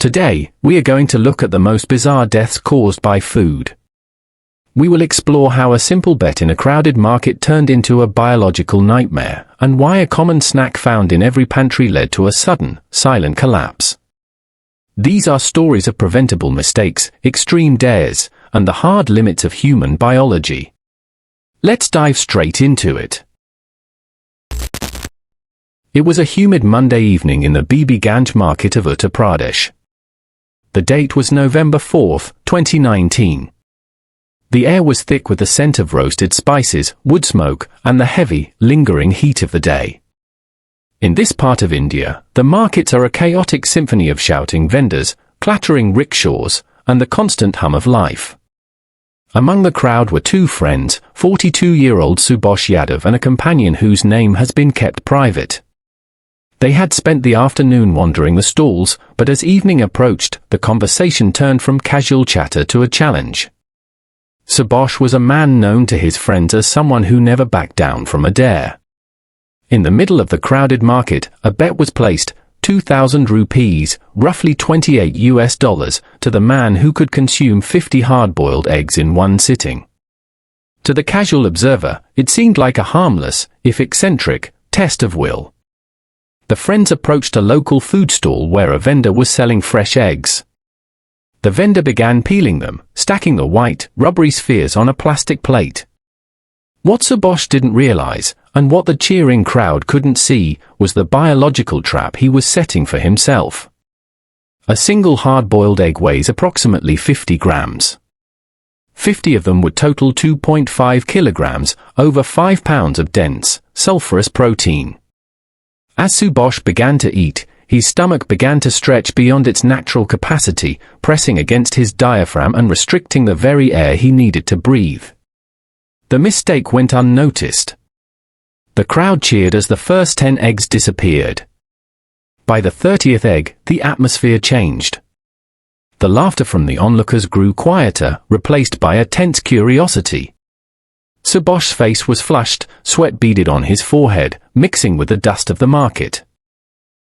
Today, we are going to look at the most bizarre deaths caused by food. We will explore how a simple bet in a crowded market turned into a biological nightmare, and why a common snack found in every pantry led to a sudden, silent collapse. These are stories of preventable mistakes, extreme dares, and the hard limits of human biology. Let's dive straight into it. It was a humid Monday evening in the Bibiganj market of Uttar Pradesh. The date was November 4, 2019. The air was thick with the scent of roasted spices, wood smoke, and the heavy, lingering heat of the day. In this part of India, the markets are a chaotic symphony of shouting vendors, clattering rickshaws, and the constant hum of life. Among the crowd were two friends, 42-year-old Subhash Yadav and a companion whose name has been kept private. They had spent the afternoon wandering the stalls, but as evening approached, the conversation turned from casual chatter to a challenge. Subhash was a man known to his friends as someone who never backed down from a dare. In the middle of the crowded market, a bet was placed, 2,000 rupees, roughly $28, to the man who could consume 50 hard-boiled eggs in one sitting. To the casual observer, it seemed like a harmless, if eccentric, test of will. The friends approached a local food stall where a vendor was selling fresh eggs. The vendor began peeling them, stacking the white, rubbery spheres on a plastic plate. What Subhash didn't realize, and what the cheering crowd couldn't see, was the biological trap he was setting for himself. A single hard-boiled egg weighs approximately 50 grams. 50 of them would total 2.5 kilograms, over 5 pounds of dense, sulfurous protein. As Subhash began to eat, his stomach began to stretch beyond its natural capacity, pressing against his diaphragm and restricting the very air he needed to breathe. The mistake went unnoticed. The crowd cheered as the first 10 eggs disappeared. By the 30th egg, the atmosphere changed. The laughter from the onlookers grew quieter, replaced by a tense curiosity. Subhash's face was flushed, sweat beaded on his forehead, mixing with the dust of the market.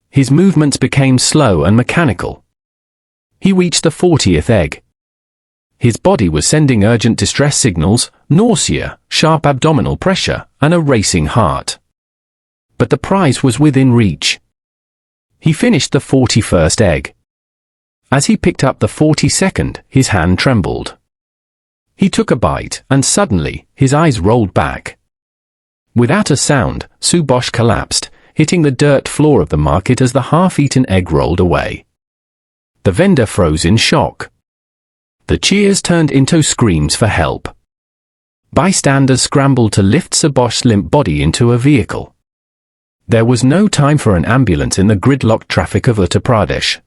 His movements became slow and mechanical. He reached the 40th egg. His body was sending urgent distress signals, nausea, sharp abdominal pressure, and a racing heart. But the prize was within reach. He finished the 41st egg. As he picked up the 42nd, his hand trembled. He took a bite, and suddenly, his eyes rolled back. Without a sound, Subhash collapsed, hitting the dirt floor of the market as the half-eaten egg rolled away. The vendor froze in shock. The cheers turned into screams for help. Bystanders scrambled to lift Subhash's limp body into a vehicle. There was no time for an ambulance in the gridlocked traffic of Uttar Pradesh.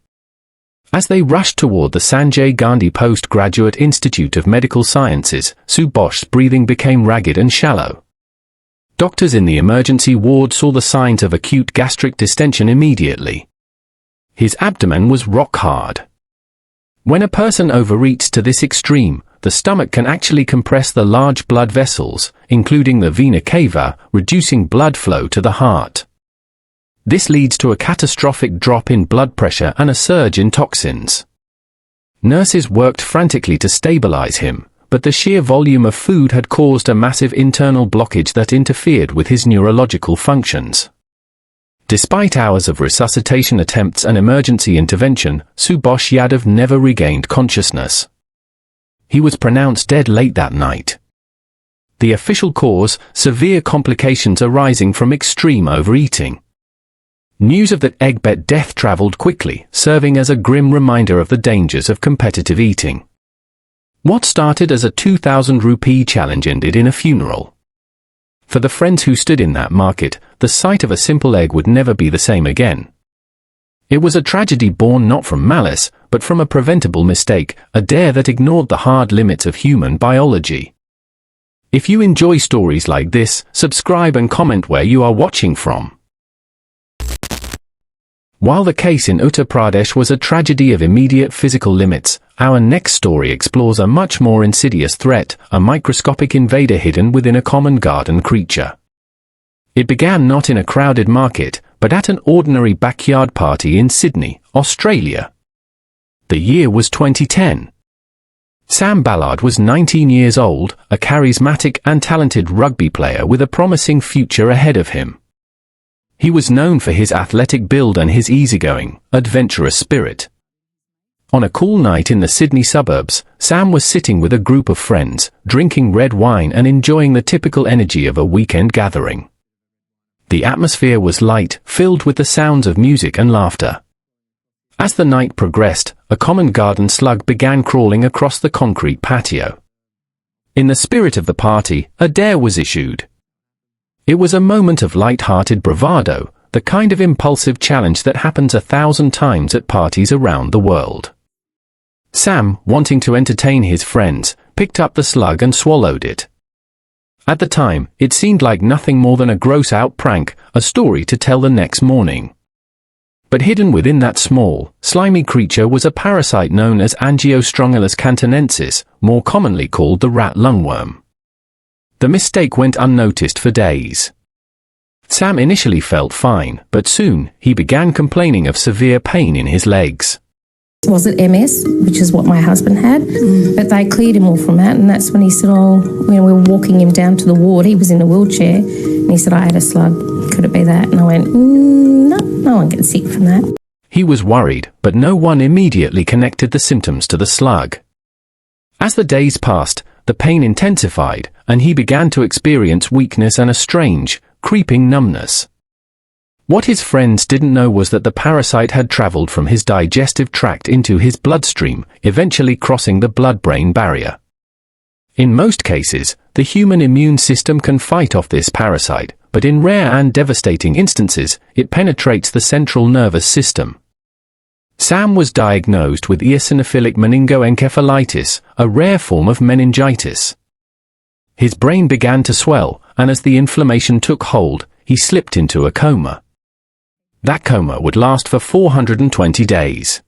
As they rushed toward the Sanjay Gandhi Postgraduate Institute of Medical Sciences, Subhash's breathing became ragged and shallow. Doctors in the emergency ward saw the signs of acute gastric distension immediately. His abdomen was rock hard. When a person overeats to this extreme, the stomach can actually compress the large blood vessels, including the vena cava, reducing blood flow to the heart. This leads to a catastrophic drop in blood pressure and a surge in toxins. Nurses worked frantically to stabilize him, but the sheer volume of food had caused a massive internal blockage that interfered with his neurological functions. Despite hours of resuscitation attempts and emergency intervention, Subhash Yadav never regained consciousness. He was pronounced dead late that night. The official cause: severe complications arising from extreme overeating. News of that egg bet death traveled quickly, serving as a grim reminder of the dangers of competitive eating. What started as a 2,000 rupee challenge ended in a funeral. For the friends who stood in that market, the sight of a simple egg would never be the same again. It was a tragedy born not from malice, but from a preventable mistake, a dare that ignored the hard limits of human biology. If you enjoy stories like this, subscribe and comment where you are watching from. While the case in Uttar Pradesh was a tragedy of immediate physical limits, our next story explores a much more insidious threat, a microscopic invader hidden within a common garden creature. It began not in a crowded market, but at an ordinary backyard party in Sydney, Australia. The year was 2010. Sam Ballard was 19 years old, a charismatic and talented rugby player with a promising future ahead of him. He was known for his athletic build and his easygoing, adventurous spirit. On a cool night in the Sydney suburbs, Sam was sitting with a group of friends, drinking red wine and enjoying the typical energy of a weekend gathering. The atmosphere was light, filled with the sounds of music and laughter. As the night progressed, a common garden slug began crawling across the concrete patio. In the spirit of the party, a dare was issued. It was a moment of light-hearted bravado, the kind of impulsive challenge that happens 1,000 times at parties around the world. Sam, wanting to entertain his friends, picked up the slug and swallowed it. At the time, it seemed like nothing more than a gross-out prank, a story to tell the next morning. But hidden within that small, slimy creature was a parasite known as Angiostrongylus cantonensis, more commonly called the rat lungworm. The mistake went unnoticed for days. Sam initially felt fine, but soon, he began complaining of severe pain in his legs. It wasn't MS, which is what my husband had, but they cleared him all from that, and that's when he said, when we were walking him down to the ward, he was in a wheelchair, and he said, I had a slug, could it be that? And I went, no one gets sick from that. He was worried, but no one immediately connected the symptoms to the slug. As the days passed, the pain intensified, and he began to experience weakness and a strange, creeping numbness. What his friends didn't know was that the parasite had traveled from his digestive tract into his bloodstream, eventually crossing the blood-brain barrier. In most cases, the human immune system can fight off this parasite, but in rare and devastating instances, it penetrates the central nervous system. Sam was diagnosed with eosinophilic meningoencephalitis, a rare form of meningitis. His brain began to swell, and as the inflammation took hold, he slipped into a coma. That coma would last for 420 days.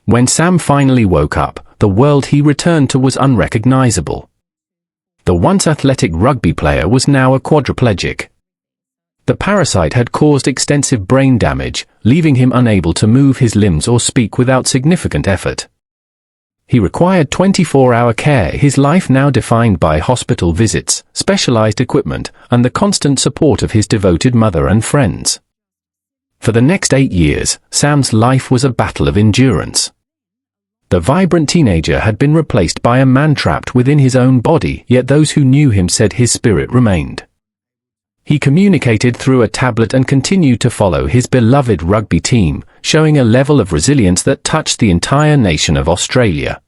When Sam finally woke up, the world he returned to was unrecognizable. The once athletic rugby player was now a quadriplegic. The parasite had caused extensive brain damage, leaving him unable to move his limbs or speak without significant effort. He required 24-hour care, his life now defined by hospital visits, specialized equipment, and the constant support of his devoted mother and friends. For the next 8 years, Sam's life was a battle of endurance. The vibrant teenager had been replaced by a man trapped within his own body, yet those who knew him said his spirit remained. He communicated through a tablet and continued to follow his beloved rugby team, showing a level of resilience that touched the entire nation of Australia.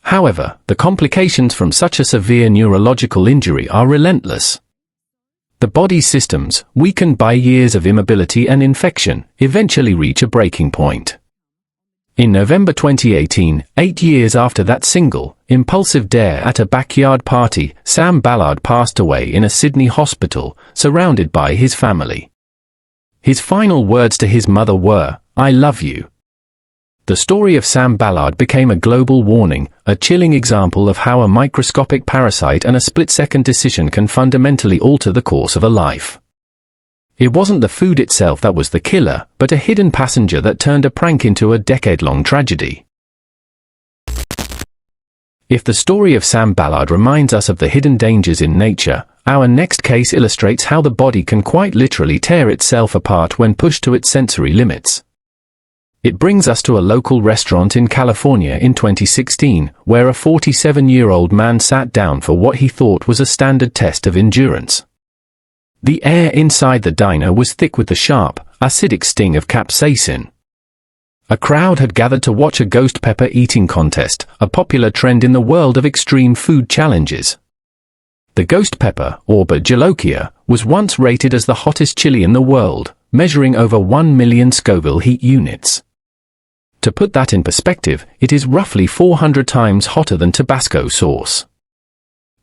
However, the complications from such a severe neurological injury are relentless. The body's systems, weakened by years of immobility and infection, eventually reach a breaking point. In November 2018, 8 years after that single, impulsive dare at a backyard party, Sam Ballard passed away in a Sydney hospital, surrounded by his family. His final words to his mother were, "I love you." The story of Sam Ballard became a global warning, a chilling example of how a microscopic parasite and a split-second decision can fundamentally alter the course of a life. It wasn't the food itself that was the killer, but a hidden passenger that turned a prank into a decade-long tragedy. If the story of Sam Ballard reminds us of the hidden dangers in nature, our next case illustrates how the body can quite literally tear itself apart when pushed to its sensory limits. It brings us to a local restaurant in California in 2016, where a 47-year-old man sat down for what he thought was a standard test of endurance. The air inside the diner was thick with the sharp, acidic sting of capsaicin. A crowd had gathered to watch a ghost pepper eating contest, a popular trend in the world of extreme food challenges. The ghost pepper, or Jolokia, was once rated as the hottest chili in the world, measuring over 1 million Scoville heat units. To put that in perspective, it is roughly 400 times hotter than Tabasco sauce.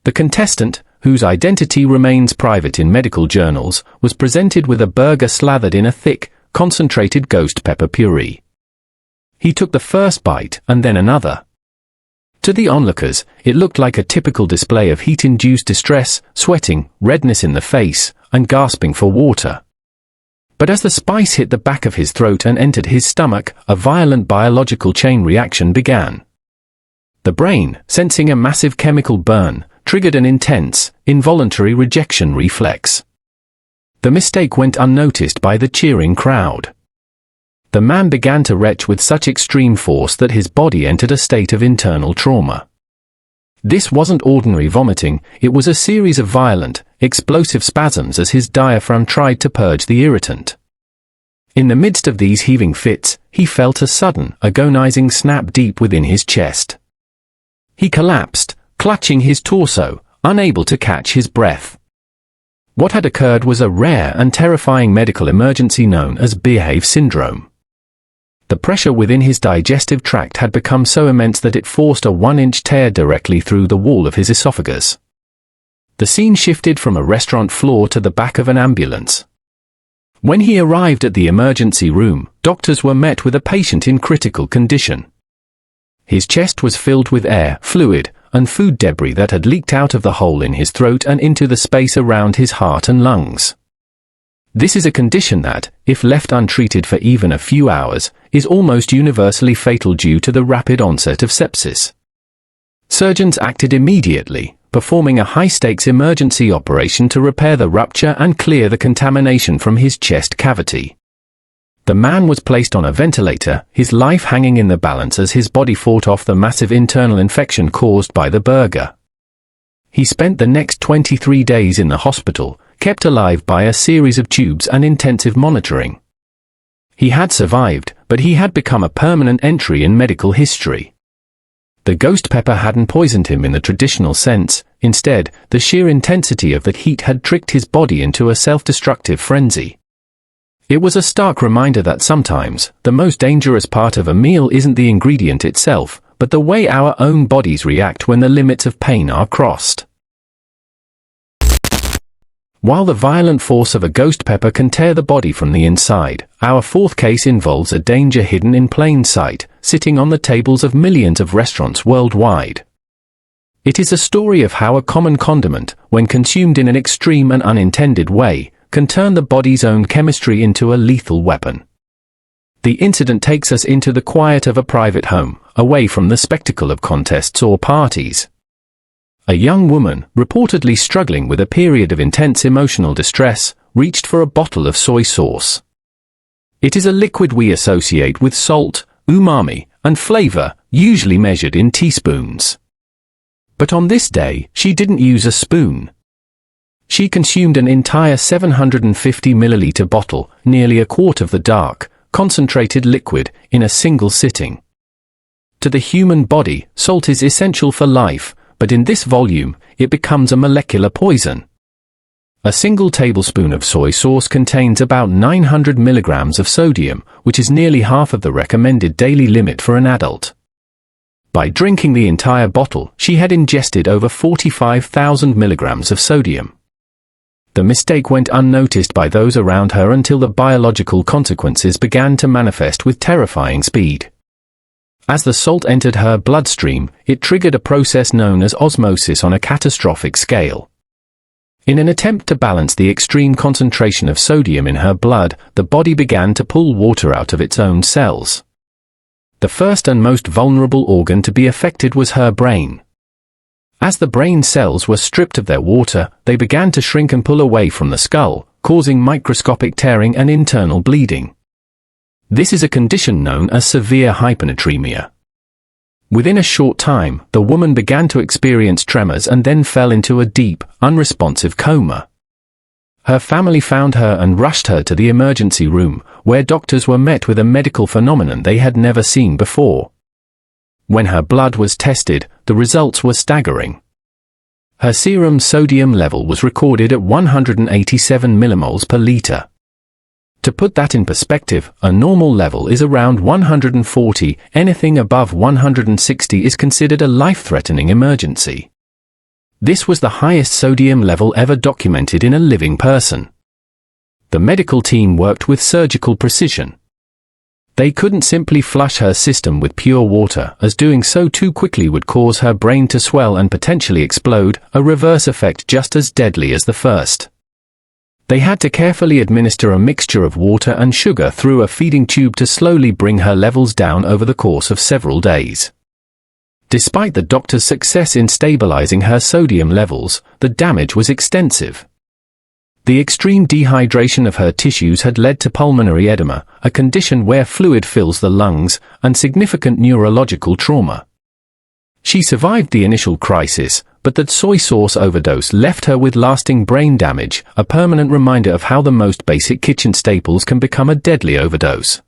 The contestant, whose identity remains private in medical journals, was presented with a burger slathered in a thick, concentrated ghost pepper puree. He took the first bite and then another. To the onlookers, it looked like a typical display of heat-induced distress, sweating, redness in the face, and gasping for water. But as the spice hit the back of his throat and entered his stomach, a violent biological chain reaction began. The brain, sensing a massive chemical burn, triggered an intense, involuntary rejection reflex. The mistake went unnoticed by the cheering crowd. The man began to retch with such extreme force that his body entered a state of internal trauma. This wasn't ordinary vomiting, it was a series of violent, explosive spasms as his diaphragm tried to purge the irritant. In the midst of these heaving fits, he felt a sudden, agonizing snap deep within his chest. He collapsed, clutching his torso, unable to catch his breath. What had occurred was a rare and terrifying medical emergency known as Behave syndrome. The pressure within his digestive tract had become so immense that it forced a 1-inch tear directly through the wall of his esophagus. The scene shifted from a restaurant floor to the back of an ambulance. When he arrived at the emergency room, doctors were met with a patient in critical condition. His chest was filled with air, fluid, and food debris that had leaked out of the hole in his throat and into the space around his heart and lungs. This is a condition that, if left untreated for even a few hours, is almost universally fatal due to the rapid onset of sepsis. Surgeons acted immediately, performing a high-stakes emergency operation to repair the rupture and clear the contamination from his chest cavity. The man was placed on a ventilator, his life hanging in the balance as his body fought off the massive internal infection caused by the burger. He spent the next 23 days in the hospital, kept alive by a series of tubes and intensive monitoring. He had survived, but he had become a permanent entry in medical history. The ghost pepper hadn't poisoned him in the traditional sense, instead, the sheer intensity of the heat had tricked his body into a self-destructive frenzy. It was a stark reminder that sometimes, the most dangerous part of a meal isn't the ingredient itself, but the way our own bodies react when the limits of pain are crossed. While the violent force of a ghost pepper can tear the body from the inside, our fourth case involves a danger hidden in plain sight, sitting on the tables of millions of restaurants worldwide. It is a story of how a common condiment, when consumed in an extreme and unintended way, can turn the body's own chemistry into a lethal weapon. The incident takes us into the quiet of a private home, away from the spectacle of contests or parties. A young woman, reportedly struggling with a period of intense emotional distress, reached for a bottle of soy sauce. It is a liquid we associate with salt, umami, and flavor, usually measured in teaspoons. But on this day, she didn't use a spoon. She consumed an entire 750 milliliter bottle, nearly a quart of the dark, concentrated liquid, in a single sitting. To the human body, salt is essential for life, but in this volume, it becomes a molecular poison. A single tablespoon of soy sauce contains about 900 milligrams of sodium, which is nearly half of the recommended daily limit for an adult. By drinking the entire bottle, she had ingested over 45,000 milligrams of sodium. The mistake went unnoticed by those around her until the biological consequences began to manifest with terrifying speed. As the salt entered her bloodstream, it triggered a process known as osmosis on a catastrophic scale. In an attempt to balance the extreme concentration of sodium in her blood, the body began to pull water out of its own cells. The first and most vulnerable organ to be affected was her brain. As the brain cells were stripped of their water, they began to shrink and pull away from the skull, causing microscopic tearing and internal bleeding. This is a condition known as severe hyponatremia. Within a short time, the woman began to experience tremors and then fell into a deep, unresponsive coma. Her family found her and rushed her to the emergency room, where doctors were met with a medical phenomenon they had never seen before. When her blood was tested, the results were staggering. Her serum sodium level was recorded at 187 millimoles per liter. To put that in perspective, a normal level is around 140, anything above 160 is considered a life-threatening emergency. This was the highest sodium level ever documented in a living person. The medical team worked with surgical precision. They couldn't simply flush her system with pure water, as doing so too quickly would cause her brain to swell and potentially explode, a reverse effect just as deadly as the first. They had to carefully administer a mixture of water and sugar through a feeding tube to slowly bring her levels down over the course of several days. Despite the doctor's success in stabilizing her sodium levels, the damage was extensive. The extreme dehydration of her tissues had led to pulmonary edema, a condition where fluid fills the lungs, and significant neurological trauma. She survived the initial crisis, but the soy sauce overdose left her with lasting brain damage, a permanent reminder of how the most basic kitchen staples can become a deadly overdose.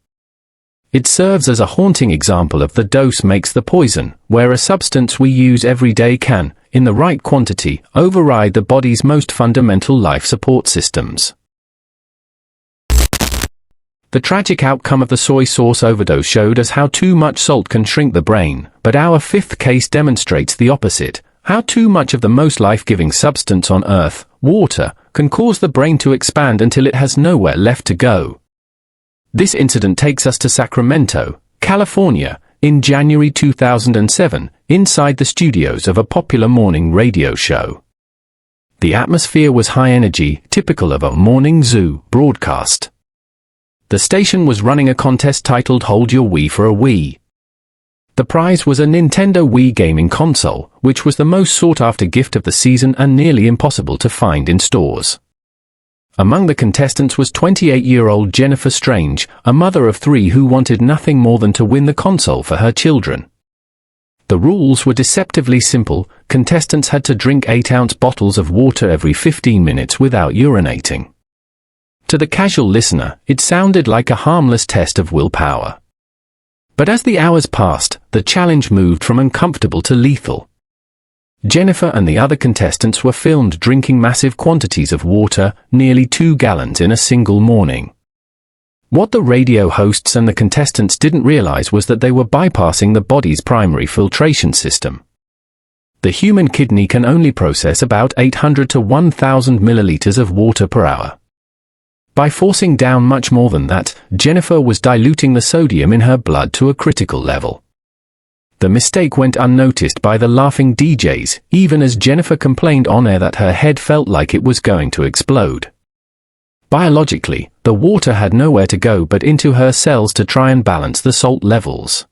It serves as a haunting example of the dose makes the poison, where a substance we use every day can, in the right quantity, override the body's most fundamental life support systems. The tragic outcome of the soy sauce overdose showed us how too much salt can shrink the brain, but our fifth case demonstrates the opposite, how too much of the most life-giving substance on Earth, water, can cause the brain to expand until it has nowhere left to go. This incident takes us to Sacramento, California, in January 2007, inside the studios of a popular morning radio show. The atmosphere was high energy, typical of a morning zoo broadcast. The station was running a contest titled Hold Your Wii for a Wii. The prize was a Nintendo Wii gaming console, which was the most sought-after gift of the season and nearly impossible to find in stores. Among the contestants was 28-year-old Jennifer Strange, a mother of 3 who wanted nothing more than to win the console for her children. The rules were deceptively simple. Contestants had to drink 8-ounce bottles of water every 15 minutes without urinating. To the casual listener, it sounded like a harmless test of willpower. But as the hours passed, the challenge moved from uncomfortable to lethal. Jennifer and the other contestants were filmed drinking massive quantities of water, nearly 2 gallons in a single morning. What the radio hosts and the contestants didn't realize was that they were bypassing the body's primary filtration system. The human kidney can only process about 800 to 1,000 milliliters of water per hour. By forcing down much more than that, Jennifer was diluting the sodium in her blood to a critical level. The mistake went unnoticed by the laughing DJs, even as Jennifer complained on air that her head felt like it was going to explode. Biologically, the water had nowhere to go but into her cells to try and balance the salt levels.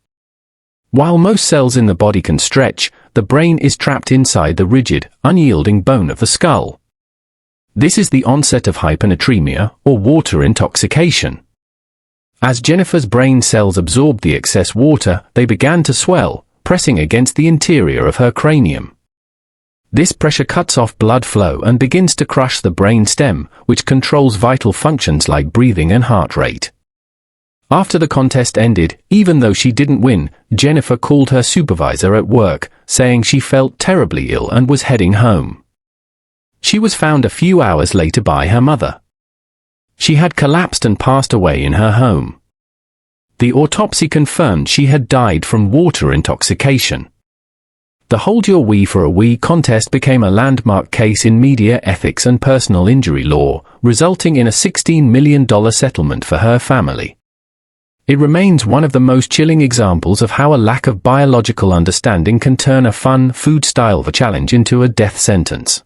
While most cells in the body can stretch, the brain is trapped inside the rigid, unyielding bone of the skull. This is the onset of hyponatremia, or water intoxication. As Jennifer's brain cells absorbed the excess water, they began to swell, pressing against the interior of her cranium. This pressure cuts off blood flow and begins to crush the brain stem, which controls vital functions like breathing and heart rate. After the contest ended, even though she didn't win, Jennifer called her supervisor at work, saying she felt terribly ill and was heading home. She was found a few hours later by her mother. She had collapsed and passed away in her home. The autopsy confirmed she had died from water intoxication. The Hold Your Wii for a Wii contest became a landmark case in media ethics and personal injury law, resulting in a $16 million settlement for her family. It remains one of the most chilling examples of how a lack of biological understanding can turn a fun, food-style challenge into a death sentence.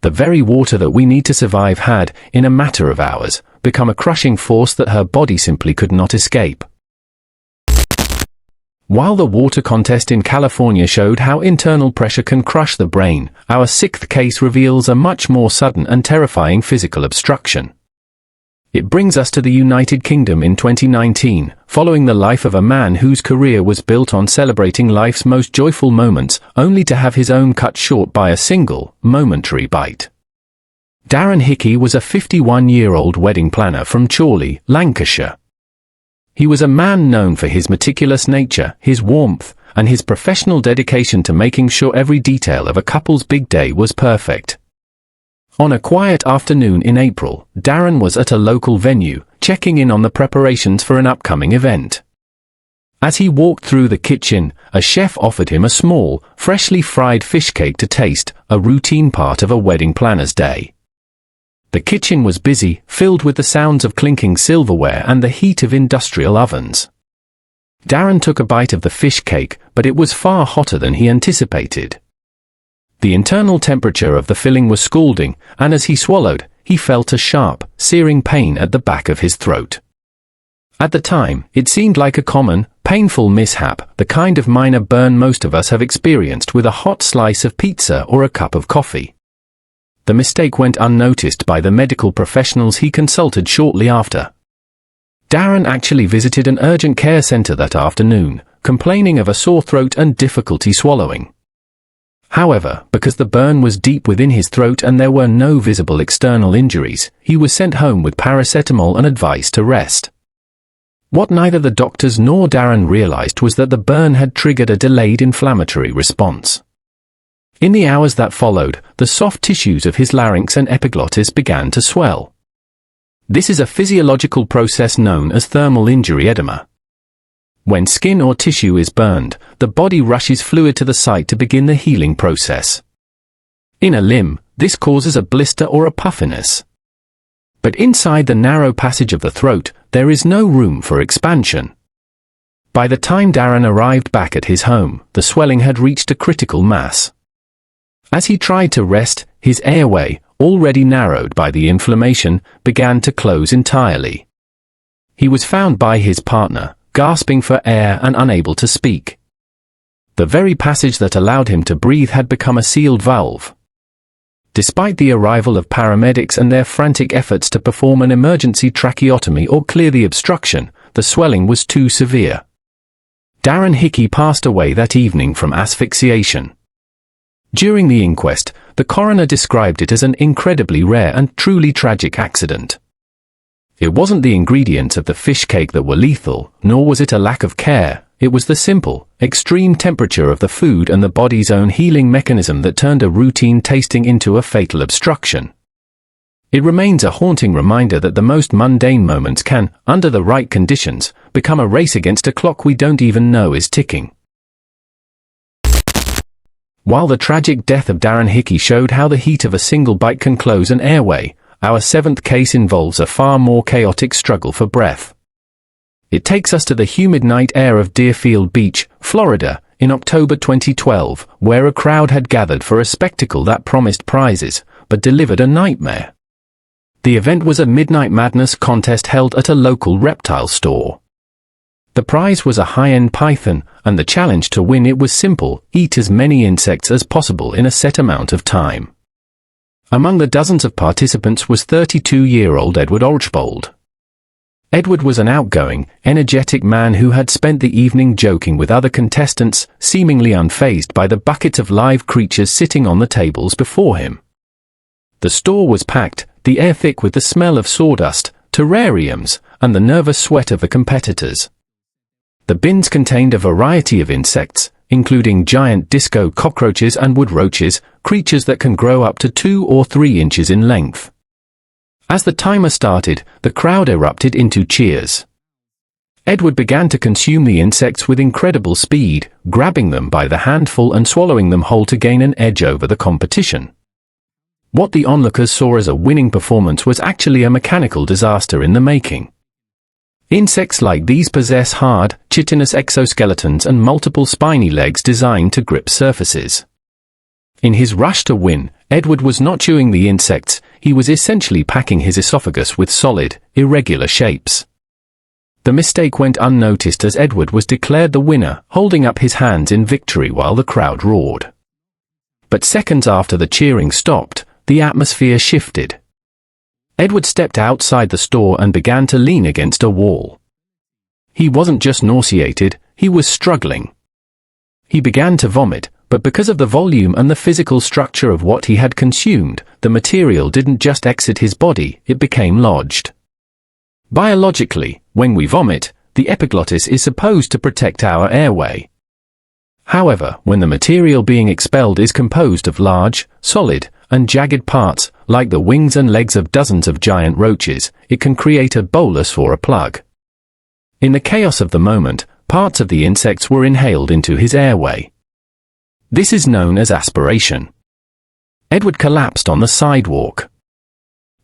The very water that we need to survive had, in a matter of hours, become a crushing force that her body simply could not escape. While the water contest in California showed how internal pressure can crush the brain, our sixth case reveals a much more sudden and terrifying physical obstruction. It brings us to the United Kingdom in 2019, following the life of a man whose career was built on celebrating life's most joyful moments, only to have his own cut short by a single, momentary bite. Darren Hickey was a 51-year-old wedding planner from Chorley, Lancashire. He was a man known for his meticulous nature, his warmth, and his professional dedication to making sure every detail of a couple's big day was perfect. On a quiet afternoon in April, Darren was at a local venue, checking in on the preparations for an upcoming event. As he walked through the kitchen, a chef offered him a small, freshly fried fish cake to taste, a routine part of a wedding planner's day. The kitchen was busy, filled with the sounds of clinking silverware and the heat of industrial ovens. Darren took a bite of the fish cake, but it was far hotter than he anticipated. The internal temperature of the filling was scalding, and as he swallowed, he felt a sharp, searing pain at the back of his throat. At the time, it seemed like a common, painful mishap, the kind of minor burn most of us have experienced with a hot slice of pizza or a cup of coffee. The mistake went unnoticed by the medical professionals he consulted shortly after. Darren actually visited an urgent care center that afternoon, complaining of a sore throat and difficulty swallowing. However, because the burn was deep within his throat and there were no visible external injuries, he was sent home with paracetamol and advised to rest. What neither the doctors nor Darren realized was that the burn had triggered a delayed inflammatory response. In the hours that followed, the soft tissues of his larynx and epiglottis began to swell. This is a physiological process known as thermal injury edema. When skin or tissue is burned, the body rushes fluid to the site to begin the healing process. In a limb, this causes a blister or a puffiness. But inside the narrow passage of the throat, there is no room for expansion. By the time Darren arrived back at his home, the swelling had reached a critical mass. As he tried to rest, his airway, already narrowed by the inflammation, began to close entirely. He was found by his partner, gasping for air and unable to speak. The very passage that allowed him to breathe had become a sealed valve. Despite the arrival of paramedics and their frantic efforts to perform an emergency tracheotomy or clear the obstruction, the swelling was too severe. Darren Hickey passed away that evening from asphyxiation. During the inquest, the coroner described it as an incredibly rare and truly tragic accident. It wasn't the ingredients of the fish cake that were lethal, nor was it a lack of care. It was the simple, extreme temperature of the food and the body's own healing mechanism that turned a routine tasting into a fatal obstruction. It remains a haunting reminder that the most mundane moments can, under the right conditions, become a race against a clock we don't even know is ticking. While the tragic death of Darren Hickey showed how the heat of a single bite can close an airway, our seventh case involves a far more chaotic struggle for breath. It takes us to the humid night air of Deerfield Beach, Florida, in October 2012, where a crowd had gathered for a spectacle that promised prizes, but delivered a nightmare. The event was a Midnight Madness contest held at a local reptile store. The prize was a high-end python, and the challenge to win it was simple: eat as many insects as possible in a set amount of time. Among the dozens of participants was 32-year-old Edward Archbold. Edward was an outgoing, energetic man who had spent the evening joking with other contestants, seemingly unfazed by the buckets of live creatures sitting on the tables before him. The store was packed, the air thick with the smell of sawdust, terrariums, and the nervous sweat of the competitors. The bins contained a variety of insects, including giant disco cockroaches and wood roaches, creatures that can grow up to 2 or 3 inches in length. As the timer started, the crowd erupted into cheers. Edward began to consume the insects with incredible speed, grabbing them by the handful and swallowing them whole to gain an edge over the competition. What the onlookers saw as a winning performance was actually a mechanical disaster in the making. Insects like these possess hard, chitinous exoskeletons and multiple spiny legs designed to grip surfaces. In his rush to win, Edward was not chewing the insects, he was essentially packing his esophagus with solid, irregular shapes. The mistake went unnoticed as Edward was declared the winner, holding up his hands in victory while the crowd roared. But seconds after the cheering stopped, the atmosphere shifted. Edward stepped outside the store and began to lean against a wall. He wasn't just nauseated, he was struggling. He began to vomit, but because of the volume and the physical structure of what he had consumed, the material didn't just exit his body, it became lodged. Biologically, when we vomit, the epiglottis is supposed to protect our airway. However, when the material being expelled is composed of large, solid, and jagged parts, like the wings and legs of dozens of giant roaches, it can create a bolus or a plug. In the chaos of the moment, parts of the insects were inhaled into his airway. This is known as aspiration. Edward collapsed on the sidewalk.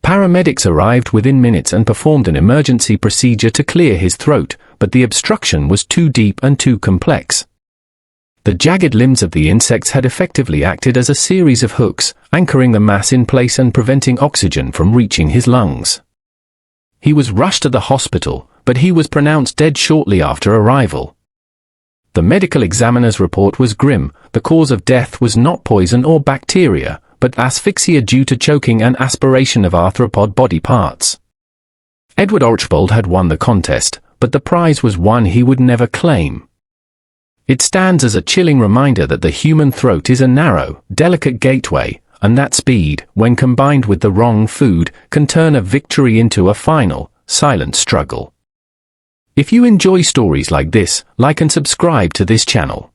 Paramedics arrived within minutes and performed an emergency procedure to clear his throat, but the obstruction was too deep and too complex. The jagged limbs of the insects had effectively acted as a series of hooks, anchoring the mass in place and preventing oxygen from reaching his lungs. He was rushed to the hospital, but he was pronounced dead shortly after arrival. The medical examiner's report was grim. The cause of death was not poison or bacteria, but asphyxia due to choking and aspiration of arthropod body parts. Edward Archbold had won the contest, but the prize was one he would never claim. It stands as a chilling reminder that the human throat is a narrow, delicate gateway, and that speed, when combined with the wrong food, can turn a victory into a final, silent struggle. If you enjoy stories like this, like and subscribe to this channel.